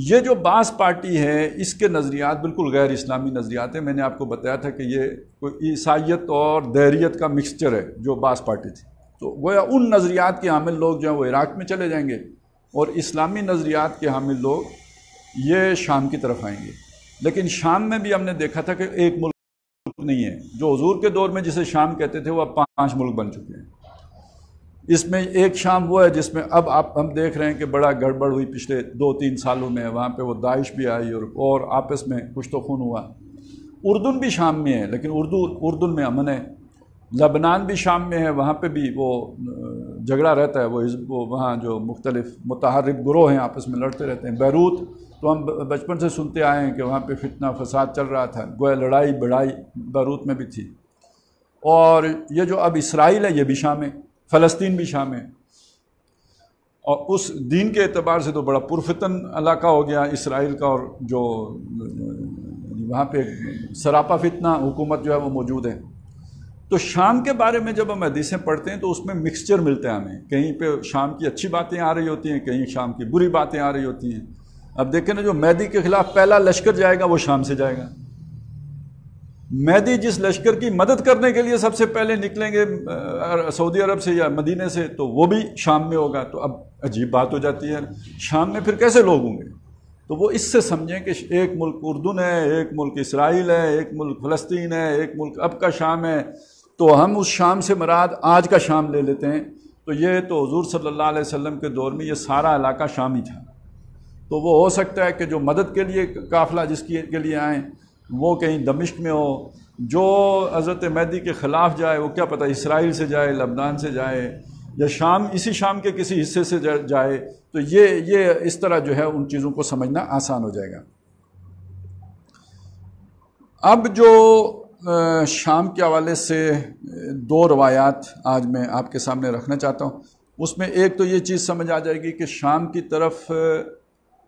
یہ جو باس پارٹی ہے اس کے نظریات بالکل غیر اسلامی نظریات ہیں. میں نے آپ کو بتایا تھا کہ یہ کوئی عیسائیت اور دیریت کا مکسچر ہے جو باس پارٹی تھی. تو گویا ان نظریات کے حامل لوگ جو ہیں وہ عراق میں چلے جائیں گے اور اسلامی نظریات کے حامل لوگ یہ شام کی طرف آئیں گے. لیکن شام میں بھی ہم نے دیکھا تھا کہ ایک ملک نہیں ہے. جو حضور کے دور میں جسے شام کہتے تھے وہ اب 5 ملک بن چکے ہیں. اس میں ایک شام وہ ہے جس میں اب ہم دیکھ رہے ہیں کہ بڑا گڑبڑ ہوئی پچھلے 2-3 سالوں میں. وہاں پہ وہ داعش بھی آئی اور آپس میں کچھ تو خون ہوا. اردن بھی شام میں ہے لیکن اردن میں امن ہے. لبنان بھی شام میں ہے, وہاں پہ بھی وہ جھگڑا رہتا ہے. وہ وہاں جو مختلف متحرک گروہ ہیں آپس میں لڑتے رہتے ہیں. بیروت تو ہم بچپن سے سنتے آئے ہیں کہ وہاں پہ فتنہ فساد چل رہا تھا, گویا لڑائی بڑائی بیروت میں بھی تھی. اور یہ جو اب اسرائیل ہے یہ بھی شام ہے, فلسطین بھی شام ہے. اور اس دین کے اعتبار سے تو بڑا پرفتن علاقہ ہو گیا اسرائیل کا, اور جو وہاں پہ سراپا فتنہ حکومت جو ہے وہ موجود ہے. تو شام کے بارے میں جب ہم حدیثیں پڑھتے ہیں تو اس میں مکسچر ملتا ہے ہمیں. کہیں پہ شام کی اچھی باتیں آ رہی ہوتی ہیں, کہیں شام کی بری باتیں آ رہی ہوتی ہیں. اب دیکھیں نا, جو مہدی کے خلاف پہلا لشکر جائے گا وہ شام سے جائے گا. مہدی جس لشکر کی مدد کرنے کے لیے سب سے پہلے نکلیں گے سعودی عرب سے یا مدینے سے, تو وہ بھی شام میں ہوگا. تو اب عجیب بات ہو جاتی ہے, شام میں پھر کیسے لوگ ہوں گے؟ تو وہ اس سے سمجھیں کہ ایک ملک اردن ہے, ایک ملک اسرائیل ہے, ایک ملک فلسطین ہے, ایک ملک اب کا شام ہے. تو ہم اس شام سے مراد آج کا شام لے لیتے ہیں. تو یہ تو حضور صلی اللہ علیہ وسلم کے دور میں یہ سارا علاقہ شام ہی تھا. تو وہ ہو سکتا ہے کہ جو مدد کے لیے قافلہ جس کے لیے آئیں وہ کہیں دمشق میں ہو, جو حضرت مہدی کے خلاف جائے وہ کیا پتہ اسرائیل سے جائے, لبنان سے جائے, یا شام اسی شام کے کسی حصے سے جائے. تو یہ اس طرح جو ہے ان چیزوں کو سمجھنا آسان ہو جائے گا. اب جو شام کے حوالے سے 2 روایات آج میں آپ کے سامنے رکھنا چاہتا ہوں. اس میں ایک تو یہ چیز سمجھ آ جائے گی کہ شام کی طرف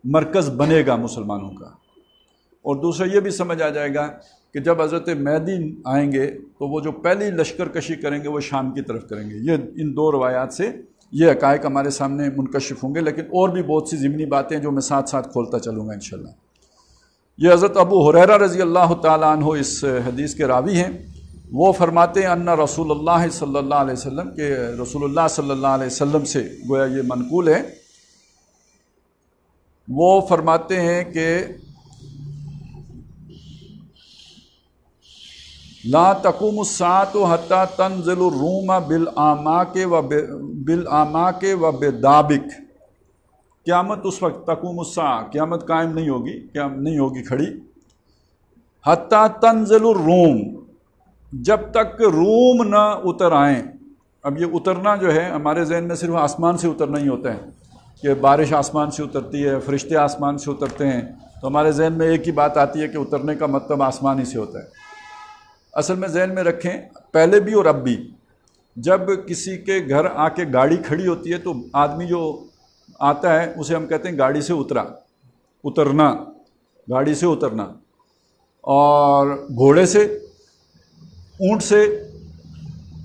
مرکز بنے گا مسلمانوں کا, اور دوسرا یہ بھی سمجھ آ جائے گا کہ جب حضرت مہدی آئیں گے تو وہ جو پہلی لشکر کشی کریں گے وہ شام کی طرف کریں گے. یہ ان 2 روایات سے یہ حقائق ہمارے سامنے منکشف ہوں گے. لیکن اور بھی بہت سی ضمنی باتیں جو میں ساتھ ساتھ کھولتا چلوں گا انشاءاللہ. یہ حضرت ابو ہریرہ رضی اللہ تعالیٰ عنہ اس حدیث کے راوی ہیں. وہ فرماتے ہیں ان رسول اللہ صلی اللہ علیہ وسلم, کہ رسول اللہ صلی اللہ علیہ وسلم سے گویا یہ منقول ہے, وہ فرماتے ہیں کہ لا تقوم الساعة حتى تنزل الروم بالآماک و بدابک. قیامت اس وقت, تقوم الساعة, قیامت قائم نہیں ہوگی, نہیں ہوگی کھڑی, حتى تنزل الروم, جب تک روم نہ اتر آئیں. اب یہ اترنا جو ہے ہمارے ذہن میں صرف آسمان سے اترنا ہی ہوتا ہے کہ بارش آسمان سے اترتی ہے, فرشتے آسمان سے اترتے ہیں, تو ہمارے ذہن میں ایک ہی بات آتی ہے کہ اترنے کا مطلب آسمان ہی سے ہوتا ہے. اصل میں ذہن میں رکھیں, پہلے بھی اور اب بھی جب کسی کے گھر آ کے گاڑی کھڑی ہوتی ہے تو آدمی جو آتا ہے اسے ہم کہتے ہیں گاڑی سے اترنا, گاڑی سے اترنا. اور گھوڑے سے, اونٹ سے.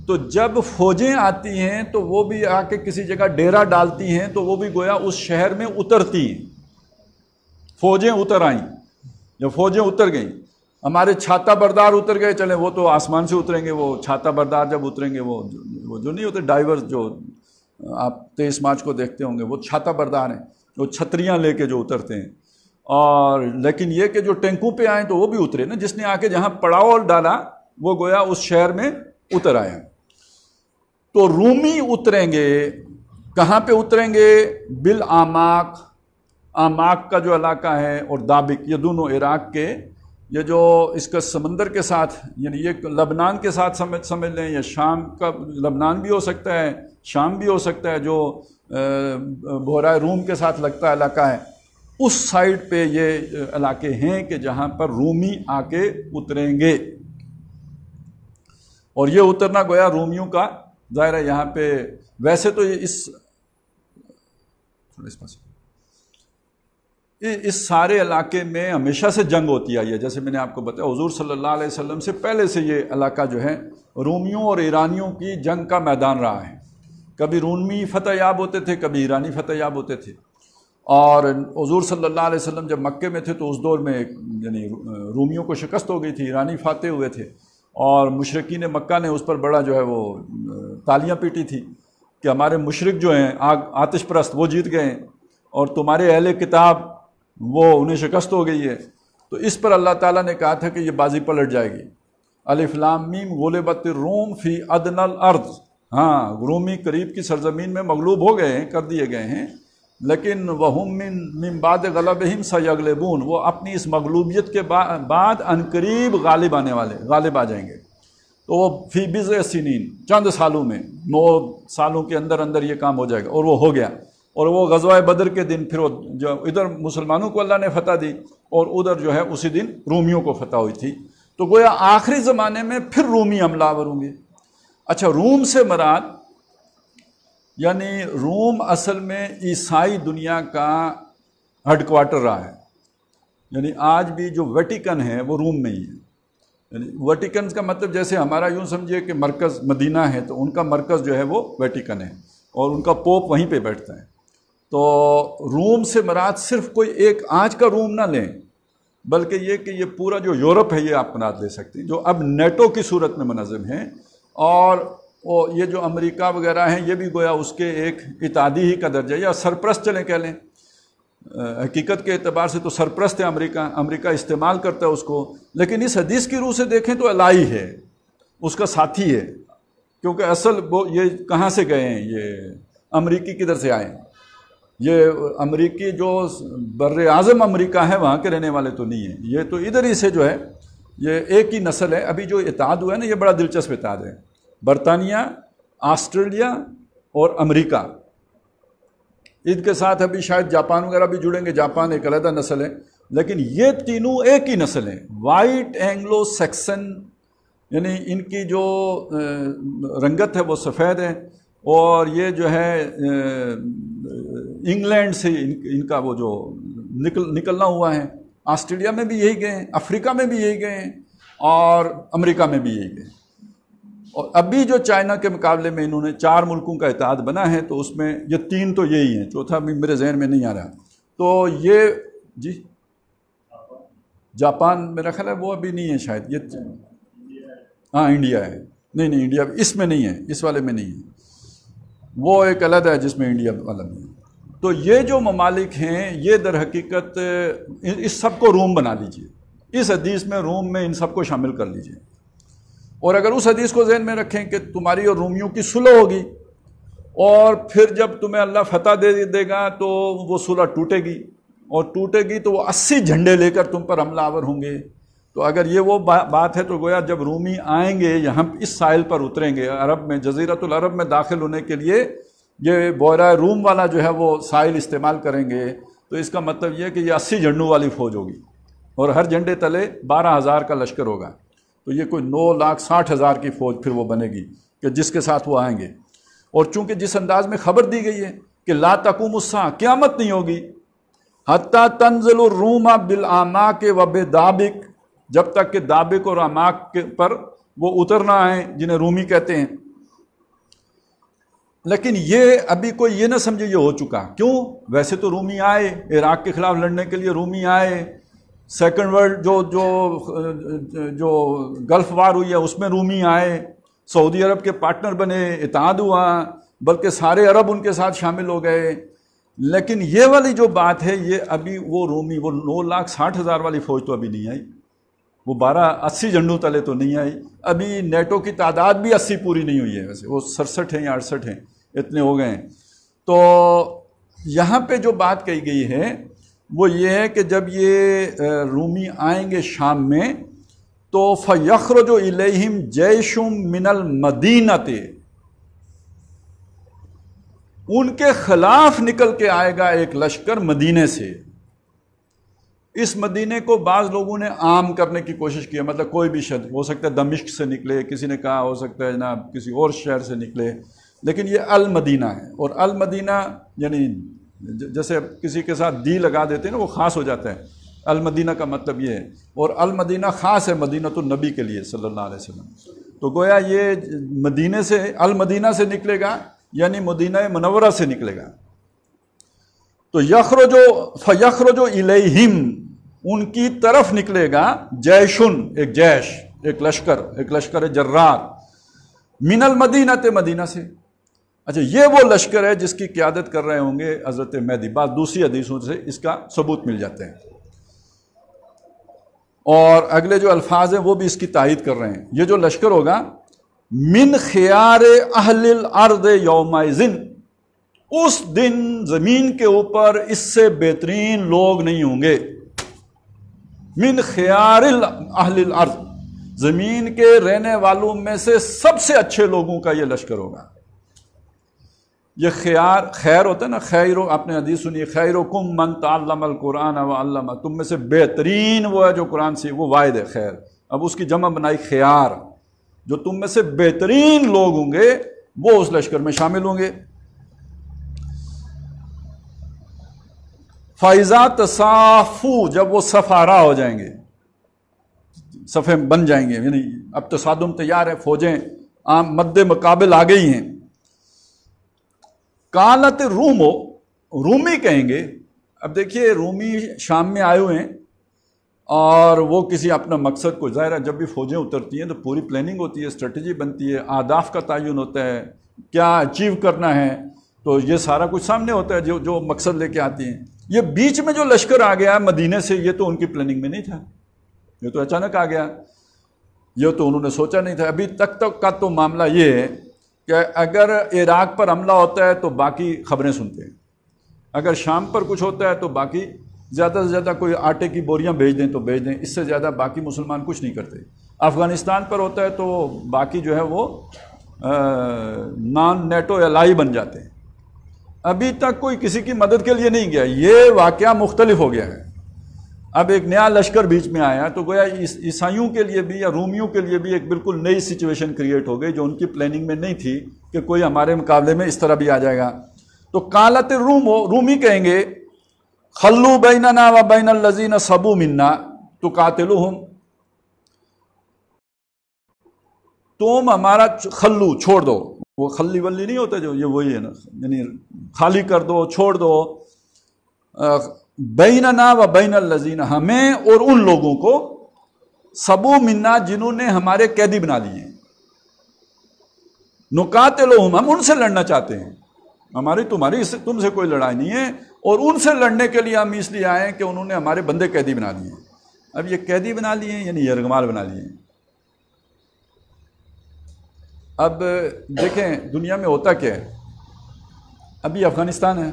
تو جب فوجیں آتی ہیں تو وہ بھی آ کے کسی جگہ ڈیرا ڈالتی ہیں تو وہ بھی گویا اس شہر میں اترتی ہیں. فوجیں اتر آئیں یا فوجیں اتر گئیں. ہمارے چھاتا بردار اتر گئے, چلیں وہ تو آسمان سے اتریں گے. وہ چھاتا بردار جب اتریں گے وہ جو نہیں ہوتے ڈائیورز جو آپ 23 مارچ کو دیکھتے ہوں گے, وہ چھاتا بردار ہیں, وہ چھتریاں لے کے جو اترتے ہیں. اور لیکن یہ کہ جو ٹینکوں پہ آئیں تو وہ بھی اترے نا, جس نے آ کے جہاں پڑاؤ ڈالا وہ گویا اس شہر میں اتر آئے. تو رومی اتریں گے, کہاں پہ اتریں گے؟ بالآماک, آماک کا جو علاقہ ہے, اور دابک, یہ دونوں عراق کے, یہ جو اس کا سمندر کے ساتھ, یعنی یہ لبنان کے ساتھ سمجھ لیں, یا شام کا, لبنان بھی ہو سکتا ہے, شام بھی ہو سکتا ہے, جو بحیرہ روم کے ساتھ لگتا علاقہ ہے, اس سائڈ پہ یہ علاقے ہیں کہ جہاں پر رومی آ کے اتریں گے. اور یہ اترنا گویا رومیوں کا ظاہر ہے یہاں پہ. ویسے تو یہ اس سارے علاقے میں ہمیشہ سے جنگ ہوتی آئی ہے. جیسے میں نے آپ کو بتایا حضور صلی اللہ علیہ وسلم سے پہلے سے یہ علاقہ جو ہے رومیوں اور ایرانیوں کی جنگ کا میدان رہا ہے. کبھی رومی فتح یاب ہوتے تھے, کبھی ایرانی فتح یاب ہوتے تھے. اور حضور صلی اللہ علیہ وسلم جب مکے میں تھے تو اس دور میں یعنی رومیوں کو شکست ہو گئی تھی، ایرانی فاتح ہوئے تھے، اور مشرکین مکہ نے اس پر بڑا جو ہے وہ تالیاں پیٹی تھی کہ ہمارے مشرک جو ہیں آتش پرست وہ جیت گئے ہیں اور تمہارے اہل کتاب وہ انہیں شکست ہو گئی ہے۔ تو اس پر اللہ تعالیٰ نے کہا تھا کہ یہ بازی پلٹ جائے گی۔ الف لام میم غلبت الروم فی ادنی الارض، ہاں رومی قریب کی سرزمین میں مغلوب ہو گئے ہیں، کر دیے گئے ہیں، لیکن وہم من بعد غلبہم سیغلبون، وہ اپنی اس مغلوبیت کے بعد عنقریب غالب آ جائیں گے۔ تو وہ فی بضع سنین، چند سالوں میں، 9 سالوں کے اندر اندر یہ کام ہو جائے گا، اور وہ ہو گیا۔ اور وہ غزوہ بدر کے دن پھر وہ جو ادھر مسلمانوں کو اللہ نے فتح دی اور ادھر جو ہے اسی دن رومیوں کو فتح ہوئی تھی۔ تو گویا آخری زمانے میں پھر رومی حملہ آور ہوں گے۔ اچھا، روم سے مراد یعنی روم اصل میں عیسائی دنیا کا ہیڈ کوارٹر رہا ہے، یعنی آج بھی جو ویٹیکن ہے وہ روم میں ہی ہے۔ یعنی ویٹیکن کا مطلب جیسے ہمارا یوں سمجھیے کہ مرکز مدینہ ہے، تو ان کا مرکز جو ہے وہ ویٹیکن ہے اور ان کا پوپ وہیں پہ بیٹھتا ہے۔ تو روم سے مراد صرف کوئی ایک آج کا روم نہ لیں، بلکہ یہ کہ یہ پورا جو یورپ ہے یہ آپ مراد لے سکتے ہیں، جو اب نیٹو کی صورت میں منظم ہے، اور یہ جو امریکہ وغیرہ ہیں یہ بھی گویا اس کے ایک اتحادی ہی کا درجہ یا سرپرست چلیں کہہ لیں۔ حقیقت کے اعتبار سے تو سرپرست ہے امریکہ استعمال کرتا ہے اس کو، لیکن اس حدیث کی روح سے دیکھیں تو الائی ہے، اس کا ساتھی ہے، کیونکہ اصل وہ یہ کہاں سے گئے ہیں، یہ امریکی کدھر سے آئے ہیں، یہ امریکی جو بر اعظم امریکہ ہے وہاں کے رہنے والے تو نہیں ہیں، یہ تو ادھر ہی سے جو ہے یہ ایک ہی نسل ہے۔ ابھی جو اتحاد ہوا ہے نا یہ بڑا دلچسپ اتحاد ہے، برطانیہ، آسٹریلیا اور امریکہ، ان کے ساتھ ابھی شاید جاپان وغیرہ بھی جڑیں گے، جاپان ایک علیحدہ نسل ہے، لیکن یہ تینوں ایک ہی نسل ہیں، وائٹ اینگلو سیکسن، یعنی ان کی جو رنگت ہے وہ سفید ہے، اور یہ جو ہے انگلینڈ سے ان کا وہ جو نکلنا ہوا ہے، آسٹریلیا میں بھی یہی گئے ہیں، افریقہ میں بھی یہی گئے ہیں، اور امریکہ میں بھی یہی گئے ہیں۔ اور ابھی جو چائنا کے مقابلے میں انہوں نے 4 ملکوں کا اتحاد بنا ہے، تو اس میں یہ 3 تو یہی ہیں، چوتھا بھی میرے ذہن میں نہیں آ رہا۔ تو یہ جی جاپان میرا خیال ہے وہ ابھی نہیں ہے شاید، یہ ہاں انڈیا ہے، نہیں انڈیا اس میں نہیں ہے، اس والے میں نہیں ہے، وہ ایک علیحدہ ہے جس میں انڈیا والا نہیں ہے۔ تو یہ جو ممالک ہیں یہ در حقیقت اس سب کو روم بنا لیجئے، اس حدیث میں روم میں ان سب کو شامل کر لیجئے، اور اگر اس حدیث کو ذہن میں رکھیں کہ تمہاری اور رومیوں کی صلح ہوگی، اور پھر جب تمہیں اللہ فتح دے گا تو وہ صلح ٹوٹے گی، اور ٹوٹے گی تو وہ 80 جھنڈے لے کر تم پر حملہ آور ہوں گے۔ تو اگر یہ وہ بات ہے تو گویا جب رومی آئیں گے یہاں اس ساحل پر اتریں گے، عرب میں جزیرۃ العرب میں داخل ہونے کے لیے یہ بحیرہ روم والا جو ہے وہ ساحل استعمال کریں گے، تو اس کا مطلب یہ کہ یہ 80 جھنڈوں والی فوج ہوگی، اور ہر جھنڈے تلے 12,000 کا لشکر ہوگا، تو یہ کوئی 9,60,000 کی فوج پھر وہ بنے گی کہ جس کے ساتھ وہ آئیں گے۔ اور چونکہ جس انداز میں خبر دی گئی ہے کہ لا تقوم الساعہ، قیامت نہیں ہوگی، حتی تنزل الروم بالاعماق وبدابق، جب تک کہ دابق اور اعماق پر وہ اتر نہ آئیں جنہیں رومی کہتے ہیں۔ لیکن یہ ابھی کوئی یہ نہ سمجھے یہ ہو چکا، کیوں؟ ویسے تو رومی آئے، عراق کے خلاف لڑنے کے لیے رومی آئے، سیکنڈ ورلڈ جو گلف وار ہوئی ہے اس میں رومی آئے، سعودی عرب کے پارٹنر بنے، اتحاد ہوا، بلکہ سارے عرب ان کے ساتھ شامل ہو گئے۔ لیکن یہ والی جو بات ہے یہ ابھی وہ رومی وہ 9,60,000 والی فوج تو ابھی نہیں آئی، وہ 80 جھنڈوں تلے تو نہیں آئی، ابھی نیٹو کی تعداد بھی 80 پوری نہیں ہوئی ہے، ویسے وہ 67 ہیں یا 68 ہیں، اتنے ہو گئے ہیں۔ تو یہاں پہ جو بات کہی گئی ہے وہ یہ ہے کہ جب یہ رومی آئیں گے شام میں تو فَيَخْرُجُ إِلَيْهِمْ جَيْشٌ مِّنَ الْمَدِينَةِ، ان کے خلاف نکل کے آئے گا ایک لشکر مدینے سے۔ اس مدینے کو بعض لوگوں نے عام کرنے کی کوشش کی ہے، مطلب کوئی بھی شہر ہو سکتا ہے، دمشق سے نکلے، کسی نے کہا ہو سکتا ہے جناب کسی اور شہر سے نکلے، لیکن یہ المدینہ ہے، اور المدینہ یعنی جیسے کسی کے ساتھ دی لگا دیتے ہیں نا وہ خاص ہو جاتا ہے، المدینہ کا مطلب یہ ہے، اور المدینہ خاص ہے مدینۃ النبی کے لیے صلی اللہ علیہ وسلم۔ تو گویا یہ مدینے سے المدینہ سے نکلے گا، یعنی مدینہ منورہ سے نکلے گا۔ تو فیخرجو الیہم، ان کی طرف نکلے گا جیشن، ایک جیش، ایک لشکر جرار، من المدینہ، مدینہ سے۔ اچھا، یہ وہ لشکر ہے جس کی قیادت کر رہے ہوں گے حضرت مہدی۔ بعض دوسری حدیثوں سے اس کا ثبوت مل جاتے ہیں، اور اگلے جو الفاظ ہیں وہ بھی اس کی تائید کر رہے ہیں۔ یہ جو لشکر ہوگا، من خیار اہل الارض یومئذ، اس دن زمین کے اوپر اس سے بہترین لوگ نہیں ہوں گے۔ من خیار اہل الارض، زمین کے رہنے والوں میں سے سب سے اچھے لوگوں کا یہ لشکر ہوگا۔ یہ خیر ہوتا ہے نا، خیر، آپ نے حدیث سنی، خیرکم من تعلم القرآن وعلمہ، تم میں سے بہترین وہ ہے جو قرآن سے، وہ واحد ہے خیر۔ اب اس کی جمع بنائی خیار، جو تم میں سے بہترین لوگ ہوں گے وہ اس لشکر میں شامل ہوں گے۔ فَإِذَا تَصَافُوا، جب وہ صف آرا ہو جائیں گے، صفیں بن جائیں گے، یعنی اب تصادم تیار ہے، فوجیں عام مد مقابل آ گئی ہیں۔ قالت رومو، رومی کہیں گے۔ اب دیکھیے، رومی شام میں آئے ہوئے ہیں اور وہ کسی اپنا مقصد کو، ظاہر ہے جب بھی فوجیں اترتی ہیں تو پوری پلاننگ ہوتی ہے، اسٹریٹجی بنتی ہے، اہداف کا تعین ہوتا ہے، کیا اچیو کرنا ہے، تو یہ سارا کچھ سامنے ہوتا ہے جو مقصد لے کے آتی ہیں۔ یہ بیچ میں جو لشکر آ گیا مدینے سے، یہ تو ان کی پلاننگ میں نہیں تھا، یہ تو اچانک آ گیا، یہ تو انہوں نے سوچا نہیں تھا۔ ابھی تک کا تو معاملہ یہ ہے کہ اگر عراق پر حملہ ہوتا ہے تو باقی خبریں سنتے ہیں، اگر شام پر کچھ ہوتا ہے تو باقی زیادہ سے زیادہ کوئی آٹے کی بوریاں بھیج دیں تو بھیج دیں، اس سے زیادہ باقی مسلمان کچھ نہیں کرتے۔ افغانستان پر ہوتا ہے تو باقی جو ہے وہ نان نیٹو الائی بن جاتے ہیں۔ ابھی تک کوئی کسی کی مدد کے لیے نہیں گیا، یہ واقعہ مختلف ہو گیا ہے۔ اب ایک نیا لشکر بیچ میں آیا تو گویا عیسائیوں کے لیے بھی یا رومیوں کے لیے بھی ایک بالکل نئی سچویشن کریٹ ہو گئی جو ان کی پلاننگ میں نہیں تھی کہ کوئی ہمارے مقابلے میں اس طرح بھی آ جائے گا۔ تو قالت رومی کہیں گے خلو بیننا و بین الذین صبوا منا تقاتلوہم، تم ہمارا خلو چھوڑ دو، وہ خلی ولی نہیں ہوتا جو، یہ وہی ہے نا، یعنی خالی کر دو، چھوڑ دو، بیننا و بین الذین، ہمیں اور ان لوگوں کو، صبوا منا، جنہوں نے ہمارے قیدی بنا لیے ہیں، نقاتلہم، ہم ان سے لڑنا چاہتے ہیں، ہماری تم سے کوئی لڑائی نہیں ہے، اور ان سے لڑنے کے لیے ہم اس لیے آئے ہیں کہ انہوں نے ہمارے بندے قیدی بنا لیے ہیں۔ اب یہ قیدی بنا لیے ہیں یعنی یرغمال بنا لیے ہیں۔ اب دیکھیں دنیا میں ہوتا کیا ہے، ابھی افغانستان ہے،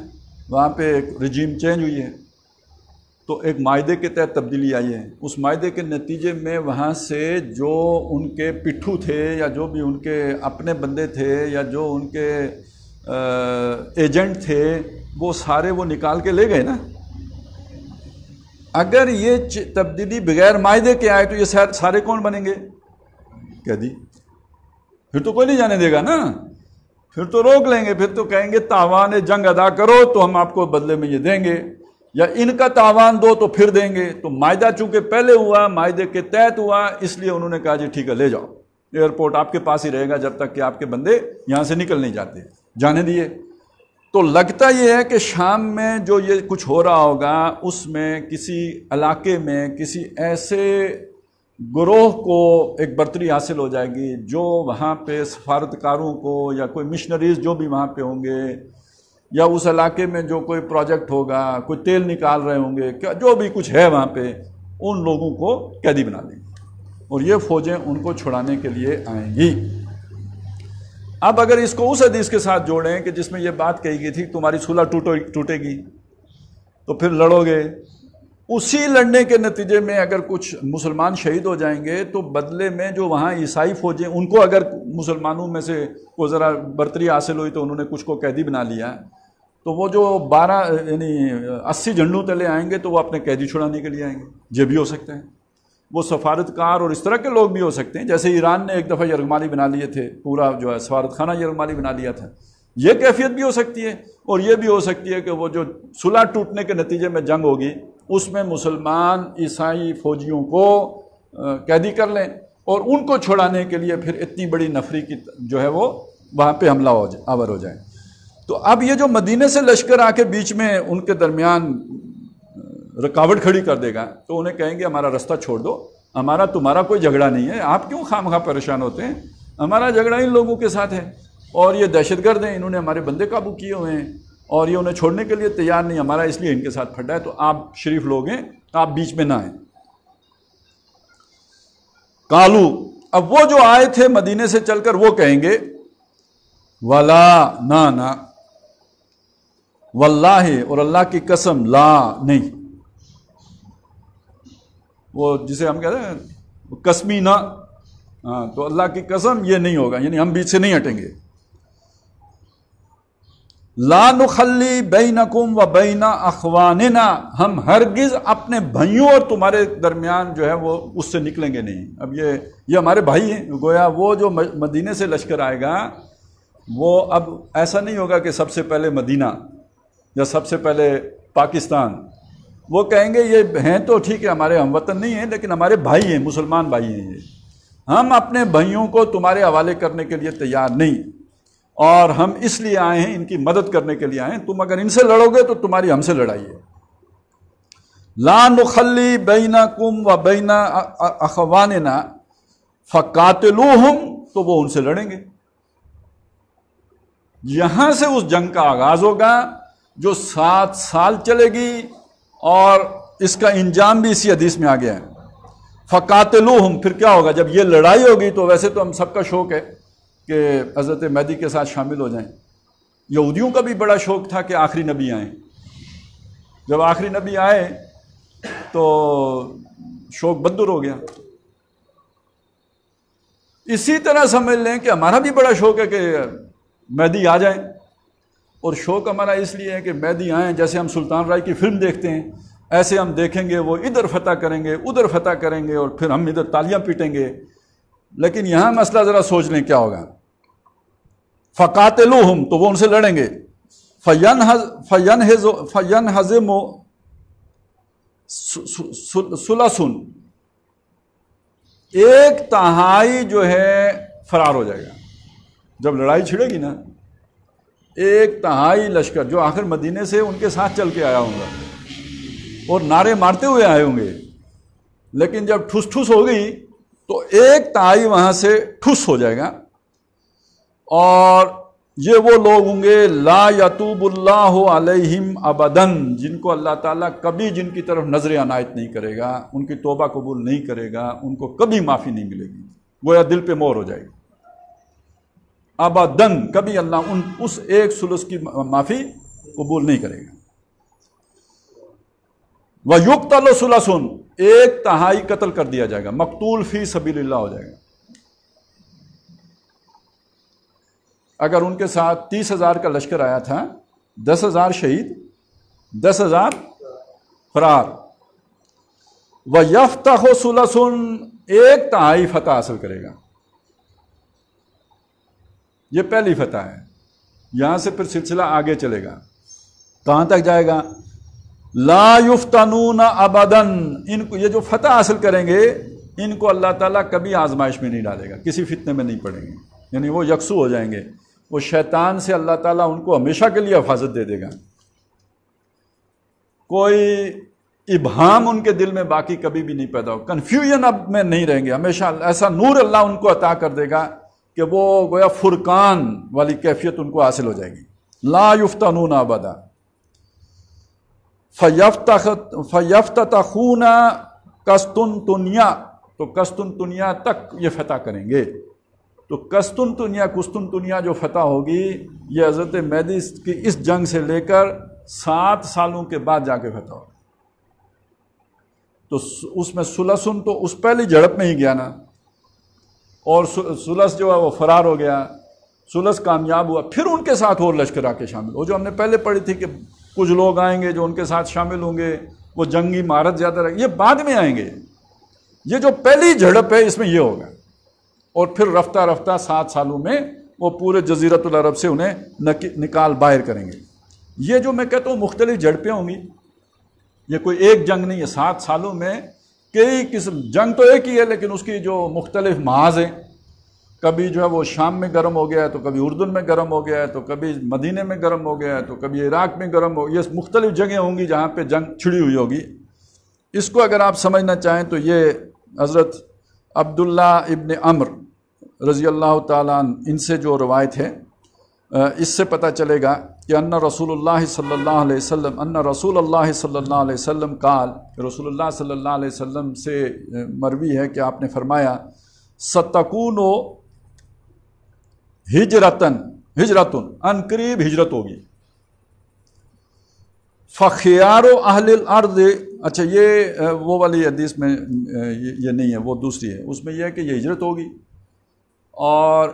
وہاں پہ ایک رجیم چینج ہوئی ہے، تو ایک معاہدے کے تحت تبدیلی آئی ہے۔ اس معاہدے کے نتیجے میں وہاں سے جو ان کے پٹھو تھے یا جو بھی ان کے اپنے بندے تھے یا جو ان کے ایجنٹ تھے، وہ سارے وہ نکال کے لے گئے نا۔ اگر یہ تبدیلی بغیر معاہدے کے آئے تو یہ سارے کون بنیں گے؟ قیدی۔ پھر تو کوئی نہیں جانے دے گا نا، پھر تو روک لیں گے، پھر تو کہیں گے تاوان جنگ ادا کرو تو ہم آپ کو بدلے میں یہ دیں گے، یا ان کا تاوان دو تو پھر دیں گے۔ تو معاہدہ چونکہ پہلے ہوا، معاہدے کے تحت ہوا، اس لیے انہوں نے کہا جی ٹھیک ہے لے جاؤ، ایئرپورٹ آپ کے پاس ہی رہے گا جب تک کہ آپ کے بندے یہاں سے نکل نہیں جاتے، جانے دیے۔ تو لگتا یہ ہے کہ شام میں جو یہ کچھ ہو رہا ہوگا، اس میں کسی علاقے میں کسی ایسے گروہ کو ایک برتری حاصل ہو جائے گی جو وہاں پہ سفارتکاروں کو یا کوئی مشنریز جو بھی وہاں پہ ہوں گے، یا اس علاقے میں جو کوئی پروجیکٹ ہوگا، کوئی تیل نکال رہے ہوں گے، جو بھی کچھ ہے وہاں پہ، ان لوگوں کو قیدی بنا دیں گے اور یہ فوجیں ان کو چھڑانے کے لیے آئیں گی۔ اب اگر اس کو اس حدیث کے ساتھ جوڑیں کہ جس میں یہ بات کہی گئی تھی تمہاری صلح ٹوٹے گی تو پھر لڑو گے، اسی لڑنے کے نتیجے میں اگر کچھ مسلمان شہید ہو جائیں گے تو بدلے میں جو وہاں عیسائی فوجیں، ان کو اگر مسلمانوں میں سے کو ذرا برتری حاصل ہوئی تو انہوں نے کچھ کو قیدی بنا لیا، تو وہ جو 80 جھنڈوں تلے آئیں گے تو وہ اپنے قیدی چھڑانے کے لیے آئیں گے۔ یہ بھی ہو سکتا ہے، وہ سفارتکار اور اس طرح کے لوگ بھی ہو سکتے ہیں، جیسے ایران نے ایک دفعہ یرغمالی بنا لیے تھے، پورا جو ہے سفارت خانہ یرغمالی بنا لیا تھا۔ یہ کیفیت بھی ہو سکتی ہے، اور یہ بھی ہو سکتی ہے کہ وہ جو صلح ٹوٹنے کے نتیجے میں جنگ ہوگی اس میں مسلمان عیسائی فوجیوں کو قیدی کر لیں اور ان کو چھڑانے کے لیے پھر اتنی بڑی نفری کی جو ہے وہ وہاں پہ حملہ آور ہو جائے۔ تو اب یہ جو مدینے سے لشکر آ کے بیچ میں ان کے درمیان رکاوٹ کھڑی کر دے گا تو انہیں کہیں گے ہمارا رستہ چھوڑ دو، ہمارا تمہارا کوئی جھگڑا نہیں ہے، آپ کیوں خواہ مخواہ پریشان ہوتے ہیں، ہمارا جھگڑا ان لوگوں کے ساتھ ہے، اور یہ دہشت گرد ہیں، انہوں نے ہمارے بندے قابو کیے ہوئے ہیں اور یہ انہیں چھوڑنے کے لیے تیار نہیں، ہمارا اس لیے ان کے ساتھ پھڈا ہے، تو آپ شریف لوگ ہیں، آپ بیچ میں نہ آئیں۔ کالو، اب وہ جو آئے تھے مدینے سے چل کر وہ کہیں گے ولا، نہ، واللہ، اور اللہ کی قسم، لا، نہیں، وہ جسے ہم کہتے ہیں قسمی نہ، تو اللہ کی قسم یہ نہیں ہوگا، یعنی ہم بیچ سے نہیں ہٹیں گے۔ لا نخلی بینکم و بین اخواننا، ہم ہرگز اپنے بھائیوں اور تمہارے درمیان جو ہے وہ اس سے نکلیں گے نہیں۔ اب یہ ہمارے بھائی ہیں، گویا وہ جو مدینے سے لشکر آئے گا وہ اب ایسا نہیں ہوگا کہ سب سے پہلے مدینہ یا سب سے پہلے پاکستان، وہ کہیں گے یہ ہیں تو ٹھیک ہے ہمارے ہم وطن نہیں ہیں لیکن ہمارے بھائی ہیں، مسلمان بھائی ہیں، یہ ہم اپنے بھائیوں کو تمہارے حوالے کرنے کے لیے تیار نہیں، اور ہم اس لیے آئے ہیں، ان کی مدد کرنے کے لیے آئے ہیں، تم اگر ان سے لڑو گے تو تمہاری ہم سے لڑائی ہے۔ لا نخلی بینکم و بین اخواننا فقاتلوہم، تو وہ ان سے لڑیں گے۔ یہاں سے اس جنگ کا آغاز ہوگا جو 7 سال چلے گی، اور اس کا انجام بھی اسی حدیث میں آ گیا ہے۔ فقاتلوہم، پھر کیا ہوگا جب یہ لڑائی ہوگی؟ تو ویسے تو ہم سب کا شوق ہے کہ حضرت مہدی کے ساتھ شامل ہو جائیں، یہودیوں کا بھی بڑا شوق تھا کہ آخری نبی آئیں، جب آخری نبی آئے تو شوق بدر ہو گیا۔ اسی طرح سمجھ لیں کہ ہمارا بھی بڑا شوق ہے کہ مہدی آ جائیں، اور شوق ہمارا اس لیے ہے کہ مہدی آئیں، جیسے ہم سلطان رائے کی فلم دیکھتے ہیں ایسے ہم دیکھیں گے وہ ادھر فتح کریں گے ادھر فتح کریں گے اور پھر ہم ادھر تالیاں پیٹیں گے۔ لیکن یہاں مسئلہ ذرا سوچ لیں کیا ہوگا۔ فقاتلوہم، تو وہ ان سے لڑیں گے، فینہزم ثلث، 1/3 جو ہے فرار ہو جائے گا۔ جب لڑائی چھڑے گی نا، 1/3 لشکر جو آخر مدینے سے ان کے ساتھ چل کے آیا ہوں گا اور نعرے مارتے ہوئے آئے ہوں گے، لیکن جب ٹھس ٹھس ہو گئی تو 1/3 وہاں سے ٹھس ہو جائے گا، اور یہ وہ لوگ ہوں گے لا یتوب اللہ علیہم ابداً، جن کو اللہ تعالیٰ کبھی جن کی طرف نظر عنایت نہیں کرے گا، ان کی توبہ قبول نہیں کرے گا، ان کو کبھی معافی نہیں ملے گی، گویا دل پہ مہر ہو جائے گی۔ ابداً، کبھی اللہ اس 1/3 کی معافی قبول نہیں کرے گا۔ وَيُقْتَلُ ثُلَثٌ، 1/3 قتل کر دیا جائے گا، مقتول فی سبیل اللہ ہو جائے گا۔ اگر ان کے ساتھ 30,000 کا لشکر آیا تھا، 10,000 شہید، 10,000 فرار۔ وَيَفْتَحُ ثُلَثٌ، 1/3 فتح حاصل کرے گا۔ یہ پہلی فتح ہے۔ یہاں سے پھر سلسلہ آگے چلے گا، کہاں تک جائے گا؟ لا یفتنون ابداً، ان کو یہ جو فتح حاصل کریں گے ان کو اللہ تعالیٰ کبھی آزمائش میں نہیں ڈالے گا، کسی فتنے میں نہیں پڑیں گے، یعنی وہ یکسو ہو جائیں گے، وہ شیطان سے اللہ تعالیٰ ان کو ہمیشہ کے لیے حفاظت دے دے گا، کوئی ابہام ان کے دل میں باقی کبھی بھی نہیں پیدا ہو، کنفیوژن اب میں نہیں رہیں گے، ہمیشہ ایسا نور اللہ ان کو عطا کر دے گا کہ وہ گویا فرقان والی کیفیت ان کو حاصل ہو جائے گی۔ لا یفتنون ابدا، فیفتتحون قسطنطنیہ، تو قسطنطنیہ تک یہ فتح کریں گے۔ تو قسطنطنیہ جو فتح ہوگی یہ حضرت مہدی کی اس جنگ سے لے کر 7 سالوں کے بعد جا کے فتح ہوگی۔ تو اس میں ثلثن تو اس پہلی جھڑپ میں ہی گیا نا، اور ثلث جو ہے وہ فرار ہو گیا، ثلث کامیاب ہوا، پھر ان کے ساتھ اور لشکر آ کے شامل ہو، جو ہم نے پہلے پڑھی تھی کہ کچھ لوگ آئیں گے جو ان کے ساتھ شامل ہوں گے، وہ جنگی مہارت زیادہ رہے گی، یہ بعد میں آئیں گے، یہ جو پہلی جھڑپ ہے اس میں یہ ہوگا، اور پھر رفتہ رفتہ 7 سالوں میں وہ پورے جزیرۃ العرب سے انہیں نکال باہر کریں گے۔ یہ جو میں کہتا ہوں مختلف جھڑپیں ہوں گی، یہ کوئی ایک جنگ نہیں ہے، 7 سالوں میں کئی قسم، جنگ تو ایک ہی ہے لیکن اس کی جو مختلف محاذ ہیں کبھی جو ہے وہ شام میں گرم ہو گیا ہے، تو کبھی اردن میں گرم ہو گیا ہے، تو کبھی مدینے میں گرم ہو گیا ہے، تو کبھی عراق میں گرم ہو، یہ مختلف جگہیں ہوں گی جہاں پہ جنگ چھڑی ہوئی ہوگی۔ اس کو اگر آپ سمجھنا چاہیں تو یہ حضرت عبداللہ ابن عمرو رضی اللہ تعالیٰ عنہ ان سے جو روایت ہے، اس سے پتہ چلے گا کہ ان رسول اللہ صلی اللہ علیہ وسلم قال، رسول اللہ صلی اللہ علیہ وسلم سے مروی ہے کہ آپ نے فرمایا ستکون ہجرتن ان قریب ہجرت ہوگی، فخیار اہل الارض، اچھا یہ وہ والی حدیث میں یہ نہیں ہے، وہ دوسری ہے، اس میں یہ ہے کہ یہ ہجرت ہوگی اور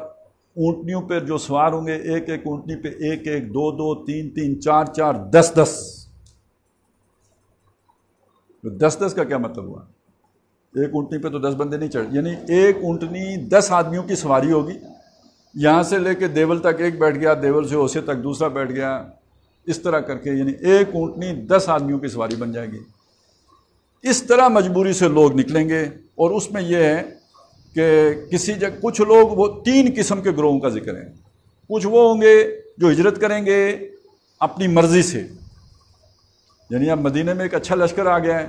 اونٹنیوں پہ جو سوار ہوں گے، ایک ایک اونٹنی پہ ایک ایک، دو دو، تین تین، چار چار، 10 10 کا کیا مطلب ہوا؟ ایک اونٹنی پہ تو 10 بندے نہیں چڑھ، یعنی ایک اونٹنی 10 آدمیوں کی سواری ہوگی، یہاں سے لے کے دیول تک ایک بیٹھ گیا، دیول سے اوسے تک دوسرا بیٹھ گیا، اس طرح کر کے یعنی ایک اونٹنی 10 آدمیوں کی سواری بن جائے گی۔ اس طرح مجبوری سے لوگ نکلیں گے، اور اس میں یہ ہے کہ کسی جگہ کچھ لوگ، وہ 3 قسم کے گروہوں کا ذکر ہے، کچھ وہ ہوں گے جو ہجرت کریں گے اپنی مرضی سے، یعنی اب مدینے میں ایک اچھا لشکر آ گیا ہے،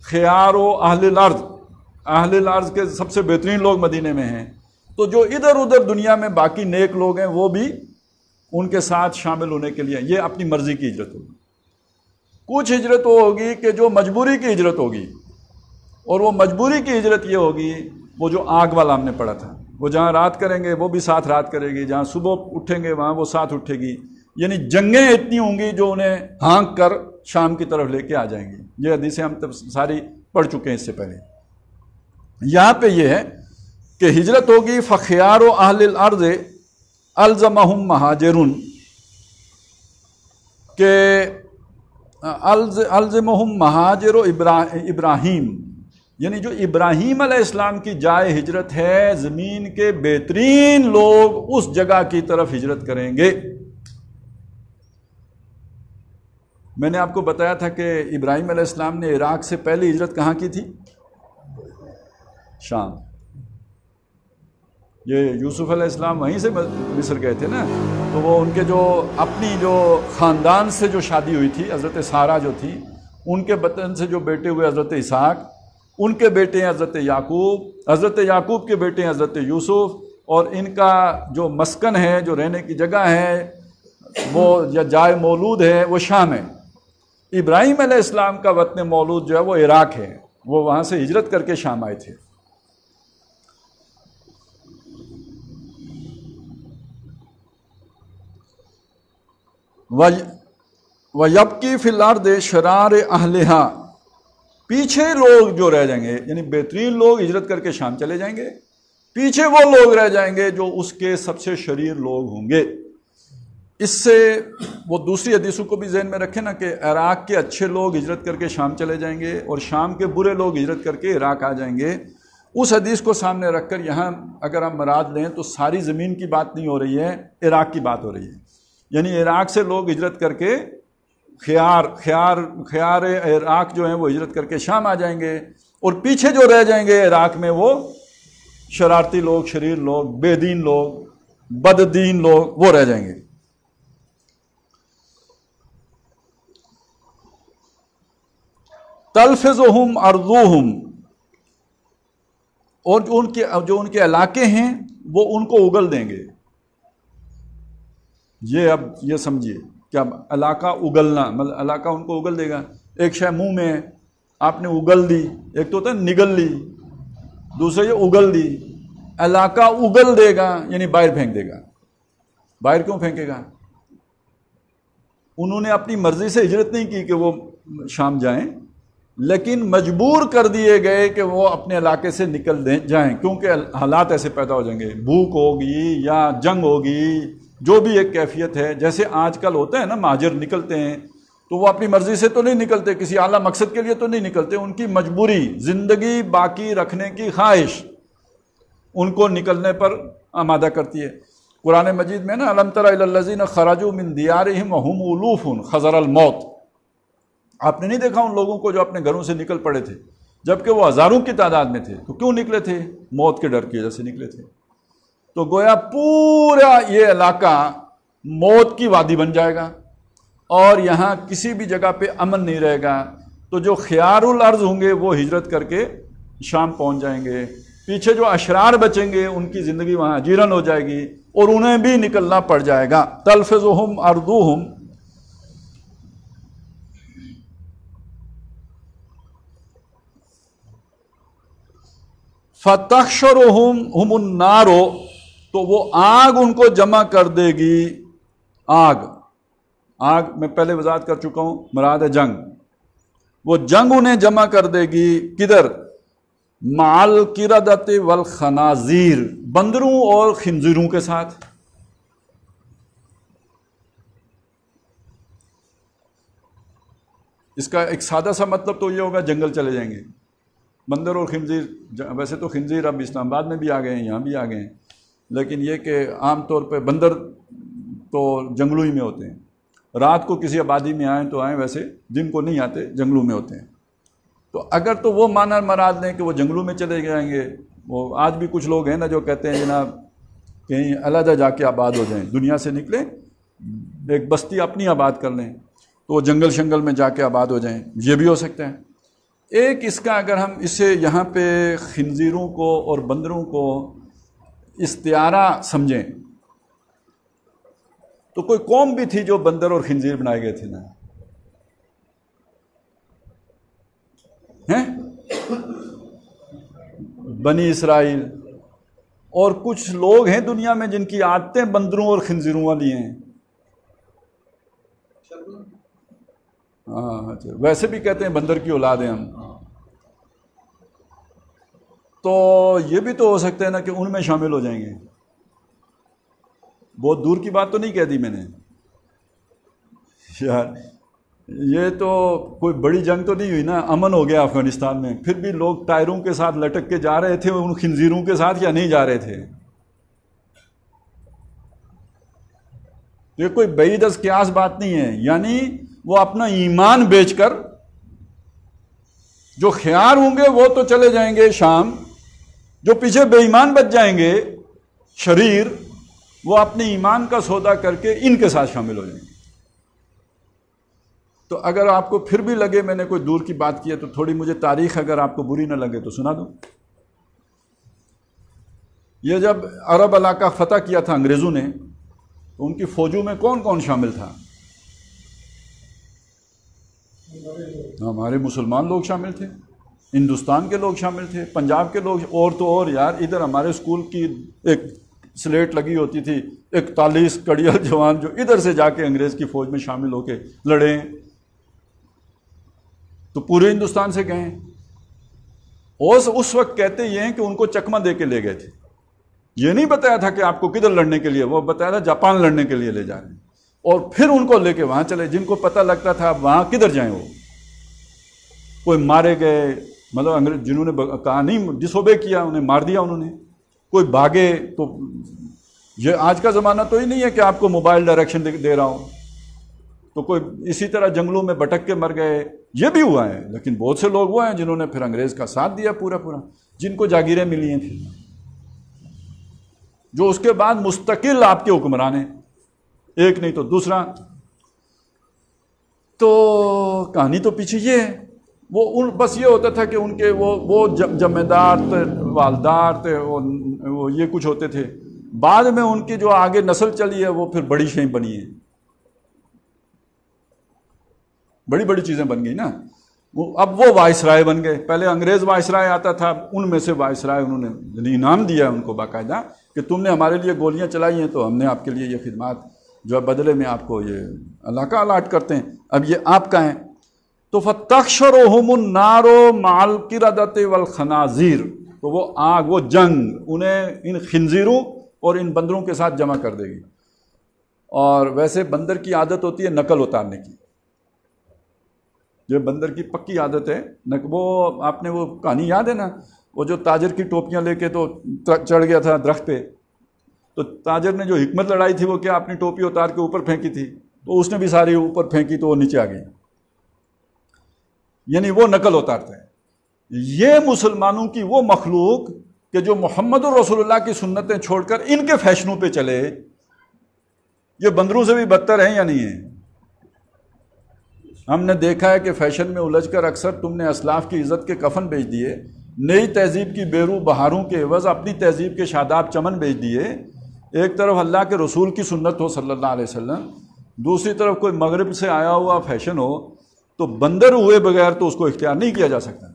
خیار و اہل الارض کے سب سے بہترین لوگ مدینے میں ہیں، تو جو ادھر ادھر دنیا میں باقی نیک لوگ ہیں وہ بھی ان کے ساتھ شامل ہونے کے لیے، یہ اپنی مرضی کی ہجرت ہوگی۔ کچھ ہجرت وہ ہوگی کہ جو مجبوری کی ہجرت ہوگی، اور وہ مجبوری کی ہجرت یہ ہوگی، وہ جو آگ والا ہم نے پڑھا تھا، وہ جہاں رات کریں گے وہ بھی ساتھ رات کرے گی، جہاں صبح اٹھیں گے وہاں وہ ساتھ اٹھے گی، یعنی جنگیں اتنی ہوں گی جو انہیں ہانک کر شام کی طرف لے کے آ جائیں گی۔ یہ حدیثیں ہم تب ساری پڑھ چکے ہیں اس سے پہلے۔ یہاں پہ یہ ہے کہ ہجرت ہوگی، فخیار و اہل الارض الزمہم مہاجرون، کہ الزمہم مہاجر و ابراہیم، یعنی جو ابراہیم علیہ السلام کی جائے ہجرت ہے، زمین کے بہترین لوگ اس جگہ کی طرف ہجرت کریں گے۔ میں نے آپ کو بتایا تھا کہ ابراہیم علیہ السلام نے عراق سے پہلی ہجرت کہاں کی تھی؟ شام۔ یہ یوسف علیہ السلام وہیں سے مصر گئے تھے نا، تو وہ ان کے جو اپنی جو خاندان سے جو شادی ہوئی تھی، حضرت سارہ جو تھی، ان کے بطن سے جو بیٹے ہوئے حضرت اسحاق، ان کے بیٹے ہیں حضرت یعقوب، حضرت یعقوب کے بیٹے ہیں حضرت یوسف، اور ان کا جو مسکن ہے، جو رہنے کی جگہ ہے، وہ یا جائے مولود ہے، وہ شام ہے۔ ابراہیم علیہ السلام کا وطن مولود جو ہے وہ عراق ہے، وہ وہاں سے ہجرت کر کے شام آئے تھے۔ وَيَبْقِي فِي الْأَرْضِ شَرَارِ أَهْلِهَا، پیچھے لوگ جو رہ جائیں گے، یعنی بہترین لوگ ہجرت کر کے شام چلے جائیں گے، پیچھے وہ لوگ رہ جائیں گے جو اس کے سب سے شریر لوگ ہوں گے۔ اس سے وہ دوسری حدیثوں کو بھی ذہن میں رکھیں نا، کہ عراق کے اچھے لوگ ہجرت کر کے شام چلے جائیں گے اور شام کے برے لوگ ہجرت کر کے عراق آ جائیں گے۔ اس حدیث کو سامنے رکھ کر یہاں اگر ہم مراد لیں تو ساری زمین کی بات نہیں ہو رہی ہے، عراق کی بات ہو رہی ہے، یعنی عراق سے لوگ ہجرت کر کے خیار عراق جو ہیں وہ ہجرت کر کے شام آ جائیں گے، اور پیچھے جو رہ جائیں گے عراق میں وہ شرارتی لوگ، شریر لوگ، بے دین لوگ، بد دین لوگ، وہ رہ جائیں گے۔ تلفظہم ارضوہم، اور جو ان کے علاقے ہیں وہ ان کو اگل دیں گے۔ یہ اب یہ سمجھیے کہ اب علاقہ اگلنا، مطلب علاقہ ان کو اگل دے گا۔ ایک شے منہ میں آپ نے اگل دی، ایک تو ہوتا ہے نگل لی، دوسرے یہ اگل دی۔ علاقہ اگل دے گا یعنی باہر پھینک دے گا۔ باہر کیوں پھینکے گا؟ انہوں نے اپنی مرضی سے ہجرت نہیں کی کہ وہ شام جائیں، لیکن مجبور کر دیے گئے کہ وہ اپنے علاقے سے نکل جائیں، کیونکہ حالات ایسے پیدا ہو جائیں گے، بھوک ہوگی یا جنگ ہوگی، جو بھی ایک کیفیت ہے۔ جیسے آج کل ہوتا ہے نا، مہاجر نکلتے ہیں تو وہ اپنی مرضی سے تو نہیں نکلتے، کسی اعلیٰ مقصد کے لیے تو نہیں نکلتے، ان کی مجبوری، زندگی باقی رکھنے کی خواہش ان کو نکلنے پر آمادہ کرتی ہے۔ قرآن مجید میں نا، الم تر الی الذین خرجوا من دیارہم وہم الوف حذر الموت، آپ نے نہیں دیکھا ان لوگوں کو جو اپنے گھروں سے نکل پڑے تھے جبکہ وہ ہزاروں کی تعداد میں تھے؟ تو کیوں نکلے تھے؟ موت کے ڈر کی وجہ سے نکلے تھے۔ تو گویا پورا یہ علاقہ موت کی وادی بن جائے گا اور یہاں کسی بھی جگہ پہ امن نہیں رہے گا. تو جو خیار الارض ہوں گے وہ ہجرت کر کے شام پہنچ جائیں گے. پیچھے جو اشرار بچیں گے ان کی زندگی وہاں جیرن ہو جائے گی اور انہیں بھی نکلنا پڑ جائے گا. تلفظہم ارضہم، فتحشرہم النار، تو وہ آگ ان کو جمع کر دے گی. آگ میں پہلے وضاحت کر چکا ہوں، مراد ہے جنگ. وہ جنگ انہیں جمع کر دے گی کدھر؟ مع القردۃ والخنازیر، بندروں اور خنزیروں کے ساتھ. اس کا ایک سادہ سا مطلب تو یہ ہوگا جنگل چلے جائیں گے. بندر اور خنزیر، ویسے تو خنزیر اب اسلام آباد میں بھی آ گئے ہیں، یہاں بھی آ گئے ہیں، لیکن یہ کہ عام طور پہ بندر تو جنگلوں ہی میں ہوتے ہیں. رات کو کسی آبادی میں آئیں تو آئیں، ویسے دن کو نہیں آتے، جنگلوں میں ہوتے ہیں. تو اگر تو وہ معنی مراد لیں کہ وہ جنگلوں میں چلے جائیں گے، وہ آج بھی کچھ لوگ ہیں نا جو کہتے ہیں جناب کہیں علیحدہ جا کے آباد ہو جائیں، دنیا سے نکلیں، ایک بستی اپنی آباد کر لیں، تو وہ جنگل شنگل میں جا کے آباد ہو جائیں. یہ بھی ہو سکتا ہے. ایک اس کا اگر ہم اسے یہاں پہ خنزیروں کو اور بندروں کو استعارہ سمجھیں تو کوئی قوم بھی تھی جو بندر اور خنزیر بنائے گئے تھے نا، ہیں بنی اسرائیل. اور کچھ لوگ ہیں دنیا میں جن کی عادتیں بندروں اور خنزیروں والی ہیں. ہاں، ویسے بھی کہتے ہیں بندر کی اولاد ہیں ہم. تو یہ بھی تو ہو سکتا ہے نا کہ ان میں شامل ہو جائیں گے. بہت دور کی بات تو نہیں کہہ دی میں نے یار. یہ تو کوئی بڑی جنگ تو نہیں ہوئی نا، امن ہو گیا افغانستان میں، پھر بھی لوگ ٹائروں کے ساتھ لٹک کے جا رہے تھے ان خنزیروں کے ساتھ یا نہیں جا رہے تھے. یہ کوئی بعید از قیاس بات نہیں ہے. یعنی وہ اپنا ایمان بیچ کر، جو خیار ہوں گے وہ تو چلے جائیں گے شام، جو پیچھے بے ایمان بچ جائیں گے شریر، وہ اپنے ایمان کا سودا کر کے ان کے ساتھ شامل ہو جائیں گے. تو اگر آپ کو پھر بھی لگے میں نے کوئی دور کی بات کی ہے تو تھوڑی مجھے تاریخ اگر آپ کو بری نہ لگے تو سنا دوں. یہ جب عرب علاقہ فتح کیا تھا انگریزوں نے تو ان کی فوجوں میں کون کون شامل تھا؟ ہمارے مسلمان لوگ شامل تھے، ہندوستان کے لوگ شامل تھے، پنجاب کے لوگ، اور تو اور یار ادھر ہمارے اسکول کی ایک سلیٹ لگی ہوتی تھی 41 کڑیل جوان جو ادھر سے جا کے انگریز کی فوج میں شامل ہو کے لڑے، تو پورے ہندوستان سے گئے. اور اس وقت کہتے یہ ہیں کہ ان کو چکمہ دے کے لے گئے تھے. یہ نہیں بتایا تھا کہ آپ کو کدھر لڑنے کے لیے، وہ بتایا تھا جاپان لڑنے کے لیے لے جا رہے ہیں، اور پھر ان کو لے کے وہاں چلے. جن کو پتہ لگتا تھا وہاں کدھر جائیں، وہ کوئی مارے گئے، مطلب انگریز جنہوں نے کہا نہیں ڈس اوبے کیا انہیں مار دیا انہوں نے، کوئی بھاگے. تو یہ آج کا زمانہ تو ہی نہیں ہے کہ آپ کو موبائل ڈائریکشن دے رہا ہوں، تو کوئی اسی طرح جنگلوں میں بھٹک کے مر گئے. یہ بھی ہوا ہے، لیکن بہت سے لوگ وہ ہیں جنہوں نے پھر انگریز کا ساتھ دیا پورا، جن کو جاگیریں ملی ہیں پھر، جو اس کے بعد مستقل آپ کے حکمران ہیں، ایک نہیں تو دوسرا. تو کہانی تو پیچھے یہ ہے. وہ بس یہ ہوتا تھا کہ ان کے وہ جمیندار تھے، والدار تھے، وہ یہ کچھ ہوتے تھے. بعد میں ان کی جو آگے نسل چلی ہے وہ پھر بڑی شیں بنی ہیں، بڑی بڑی چیزیں بن گئی نا. اب وہ وائسرائے بن گئے. پہلے انگریز وائسرائے آتا تھا، ان میں سے وائسرائے انہوں نے انعام دیا ان کو باقاعدہ کہ تم نے ہمارے لیے گولیاں چلائی ہیں تو ہم نے آپ کے لیے یہ خدمات جو ہے بدلے میں آپ کو یہ علاقہ الاٹ کرتے ہیں، اب یہ آپ کا ہے. تو فَتَحْشَرُهُمُ النَّارُ مَعَ الْقِرَدَةِ وَالْخَنَازِيرِ، تو وہ آگ، وہ جنگ انہیں ان خنزیروں اور ان بندروں کے ساتھ جمع کر دے گی. اور ویسے بندر کی عادت ہوتی ہے نقل اتارنے کی، یہ بندر کی پکی عادت ہے. وہ آپ نے وہ کہانی یاد ہے نا، وہ جو تاجر کی ٹوپیاں لے کے تو چڑھ گیا تھا درخت پہ، تو تاجر نے جو حکمت لڑائی تھی وہ کیا، اپنی ٹوپی اتار کے اوپر پھینکی تھی، تو اس نے بھی ساری اوپر پھینکی تو وہ نیچے آ گئی. یعنی وہ نقل اتارتا ہے. یہ مسلمانوں کی وہ مخلوق کہ جو محمد الرسول اللہ کی سنتیں چھوڑ کر ان کے فیشنوں پہ چلے، یہ بندروں سے بھی بدتر ہیں یا نہیں ہیں؟ ہم نے دیکھا ہے کہ فیشن میں الجھ کر اکثر تم نے اسلاف کی عزت کے کفن بیچ دیے، نئی تہذیب کی بیرو بہاروں کے عوض اپنی تہذیب کے شاداب چمن بیچ دیے۔ ایک طرف اللہ کے رسول کی سنت ہو صلی اللہ علیہ وسلم، دوسری طرف کوئی مغرب سے آیا ہوا فیشن ہو، تو بندر ہوئے بغیر تو اس کو اختیار نہیں کیا جا سکتا۔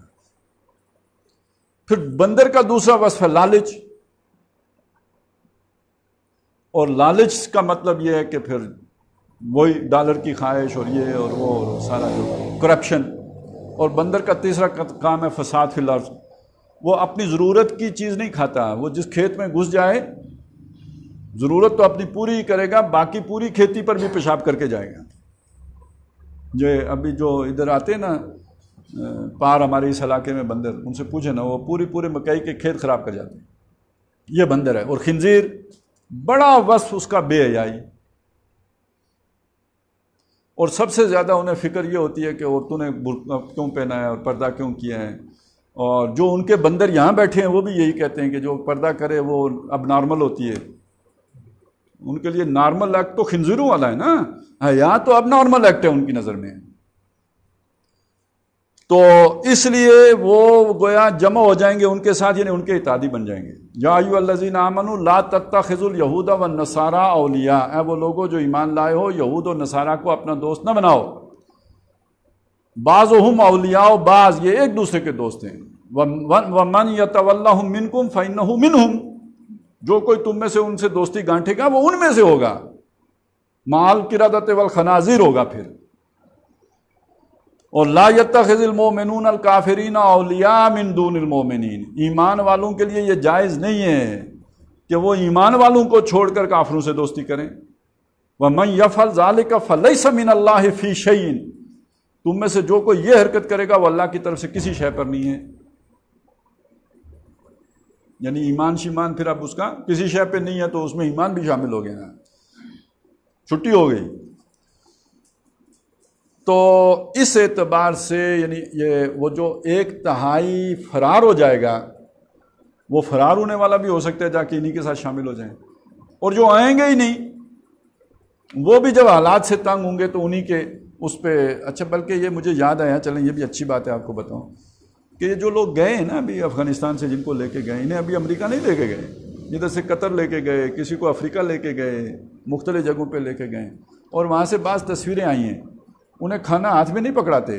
پھر بندر کا دوسرا وصف ہے لالچ، اور لالچ کا مطلب یہ ہے کہ پھر وہی ڈالر کی خواہش اور یہ اور وہ اور سارا جو کرپشن۔ اور بندر کا تیسرا کام ہے فساد فی الارض، وہ اپنی ضرورت کی چیز نہیں کھاتا، وہ جس کھیت میں گھس جائے ضرورت تو اپنی پوری ہی کرے گا، باقی پوری کھیتی پر بھی پیشاب کر کے جائے گا۔ جو ابھی جو ادھر آتے ہیں نا پار ہمارے اس علاقے میں بندر، ان سے پوچھے نا، وہ پورے مکئی کے کھیت خراب کر جاتے ہیں، یہ بندر ہے۔ اور خنزیر بڑا وصف اس کا بے حیائی، اور سب سے زیادہ انہیں فکر یہ ہوتی ہے کہ عورتوں نے برقع کیوں پہنا ہے اور پردہ کیوں کیا ہے، اور جو ان کے بندر یہاں بیٹھے ہیں وہ بھی یہی کہتے ہیں کہ جو پردہ کرے وہ اب نارمل ہوتی ہے۔ ان کے لیے نارمل ایکٹ تو خنزیروں والا ہے نا، حیا تو اب نارمل ایکٹ ہے ان کی نظر میں۔ تو اس لیے وہ گویا جمع ہو جائیں گے ان کے ساتھ، یعنی ان کے اتحادی بن جائیں گے۔ یا ایھا الذین آمنوا لا تتخذوا اليہود والنصارى اولیاء، اے وہ لوگوں جو ایمان لائے ہو یہود و نصارہ کو اپنا دوست نہ بناؤ۔ بعضهم اولیاء، بعض یہ ایک دوسرے کے دوست ہیں۔ ومن یتولہم منکم فانہ منہم، جو کوئی تم میں سے ان سے دوستی گانٹھے گا وہ ان میں سے ہوگا۔ مال القردۃ والخنازیر ہوگا پھر۔ اور لا یتخذ المؤمنون الکافرین اولیاء من دون المؤمنین، ایمان والوں کے لیے یہ جائز نہیں ہے کہ وہ ایمان والوں کو چھوڑ کر کافروں سے دوستی کریں۔ ومن یفعل ذلک فلیس من اللہ فی شیء، تم میں سے جو کوئی یہ حرکت کرے گا وہ اللہ کی طرف سے کسی شے پر نہیں ہے۔ یعنی ایمان شیمان پھر اب اس کا کسی شے پہ نہیں ہے تو اس میں ایمان بھی شامل ہو گیا نا، چھٹی ہو گئی۔ تو اس اعتبار سے یعنی یہ وہ جو ایک تہائی فرار ہو جائے گا، وہ فرار ہونے والا بھی ہو سکتا ہے جا کے انہی کے ساتھ شامل ہو جائیں، اور جو آئیں گے ہی نہیں وہ بھی جب حالات سے تنگ ہوں گے تو انہی کے اس پہ۔ اچھا بلکہ یہ مجھے یاد آیا، چلیں یہ بھی اچھی بات ہے آپ کو بتاؤں، کہ یہ جو لوگ گئے ہیں نا ابھی افغانستان سے جن کو لے کے گئے، انہیں ابھی امریکہ نہیں لے کے گئے، ادھر سے قطر لے کے گئے، کسی کو افریقہ لے کے گئے، مختلف جگہوں پہ لے کے گئے، اور وہاں سے بعض تصویریں آئی ہیں، انہیں کھانا ہاتھ میں نہیں پکڑاتے،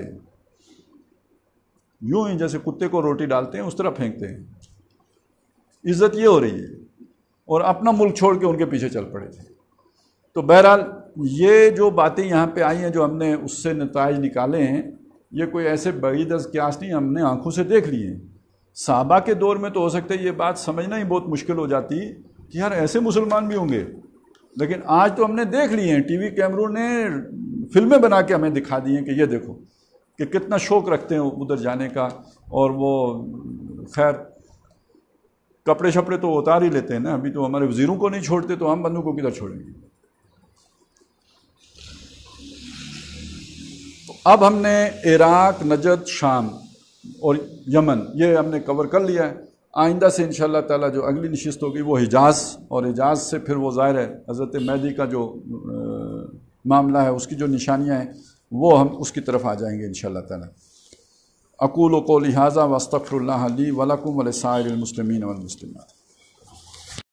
یوں ہی جیسے کتے کو روٹی ڈالتے ہیں اس طرح پھینکتے ہیں۔ عزت یہ ہو رہی ہے، اور اپنا ملک چھوڑ کے ان کے پیچھے چل پڑے تھے۔ تو بہرحال یہ جو باتیں یہاں پہ آئی ہیں جو ہم نے اس سے نتائج نکالے ہیں، یہ کوئی ایسے بعید از قیاس نہیں، ہم نے آنکھوں سے دیکھ لیے ہیں۔ صحابہ کے دور میں تو ہو سکتا ہے یہ بات سمجھنا ہی بہت مشکل ہو جاتی کہ یار ایسے مسلمان بھی ہوں گے، لیکن آج تو ہم نے دیکھ لیے ہیں، ٹی وی کیمروں نے فلمیں بنا کے ہمیں دکھا دی ہیں کہ یہ دیکھو کہ کتنا شوق رکھتے ہیں ادھر جانے کا، اور وہ خیر کپڑے شپڑے تو اتار ہی لیتے ہیں نا، ابھی تو ہمارے وزیروں کو نہیں چھوڑتے تو ہم بندوں کو کدھر چھوڑیں گے۔ تو اب ہم نے عراق، نجد، شام اور یمن یہ ہم نے کور کر لیا ہے۔ آئندہ سے انشاءاللہ تعالیٰ جو اگلی نشست ہوگی وہ حجاز، اور حجاز سے پھر وہ ظاہر ہے حضرت مہدی کا جو معاملہ ہے، اس کی جو نشانیاں ہیں وہ ہم اس کی طرف آ جائیں گے انشاءاللہ تعالیٰ۔ اقول قولی ھذا واستغفر اللہ لی ولکم ولسائر المسلمین والمسلمات۔